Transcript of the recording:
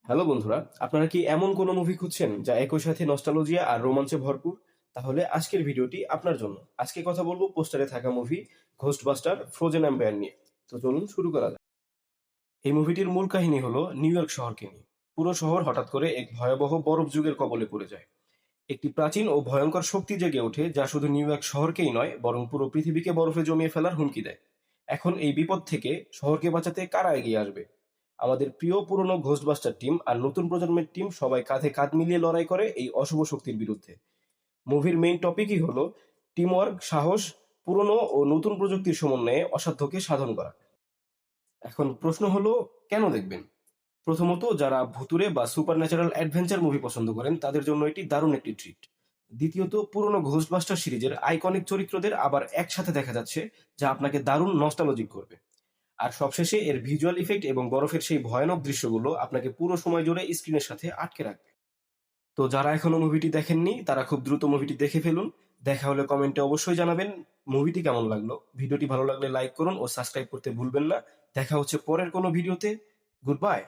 Hello বন্ধুরা, আপনারা কি এমন কোনো মুভি খুঁজছেন যা একই সাথে নস্টালজিয়া আর রোমাঞ্চে ভরপুর? তাহলে আজকের ভিডিওটি আপনার জন্য। আজকে কথা বলবো পোস্টারে থাকা মুভি ঘোস্টবাস্টার ফ্রোজেন এম্পায়ার নিয়ে। তো চলুন শুরু করা যাক। এই মুভিটির মূল কাহিনী হলো নিউ ইয়র্ক শহরকে নিয়ে। পুরো শহর হঠাৎ করে এক ভয়াবহ বরফ যুগের কবলে পড়ে যায়। একটি প্রাচীন ও ভয়ঙ্কর শক্তি জেগে ওঠে যা শুধু নিউ ইয়র্ক শহরকেই নয় বরং পুরো পৃথিবীকে বরফে জমিয়ে ফেলার হুমকি দেয়। এখন এই বিপদ থেকে শহরকে বাঁচাতে কারা এগিয়ে আসবে? আমাদের প্রিয় পুরনো ঘোস্টবাস্টার টিম আর নতুন প্রজন্মের টিম সবাই কাঁধে কাঁধ মিলিয়ে লড়াই করে এই অশুভ শক্তির বিরুদ্ধে। মুভির মেইন টপিকই হলো টিম ওয়ার্ক, সাহস, পুরনো ও নতুন প্রযুক্তির সমন্বয়ে অসাধ্যকে সাধন করা। এখন প্রশ্ন হলো, কেন দেখবেন? প্রথমত, যারা ভুতুড়ে বা সুপার ন্যাচারাল অ্যাডভেঞ্চার মুভি পছন্দ করেন তাদের জন্য এটি দারুণ একটি ট্রিট। দ্বিতীয়ত, পুরনো ঘোস্টবাস্টার সিরিজের আইকনিক চরিত্রদের আবার একসাথে দেখা যাচ্ছে, যা আপনাকে দারুণ নস্টালজিক করবে। আর সবশেষে এর ভিজুয়াল ইফেক্ট এবং বরফের সেই ভয়ানক দৃশ্যগুলো আপনাকে পুরো সময় জুড়ে স্ক্রিনের সাথে আটকে রাখবে। তো যারা এখনো মুভিটি দেখেননি তারা খুব দ্রুত মুভিটি দেখে ফেলুন। দেখা হলে কমেন্টে অবশ্যই জানাবেন মুভিটি কেমন লাগলো। ভিডিওটি ভালো লাগলে লাইক করুন ও সাবস্ক্রাইব করতে ভুলবেন না। দেখা হচ্ছে পরের কোনো ভিডিওতে। Good bye.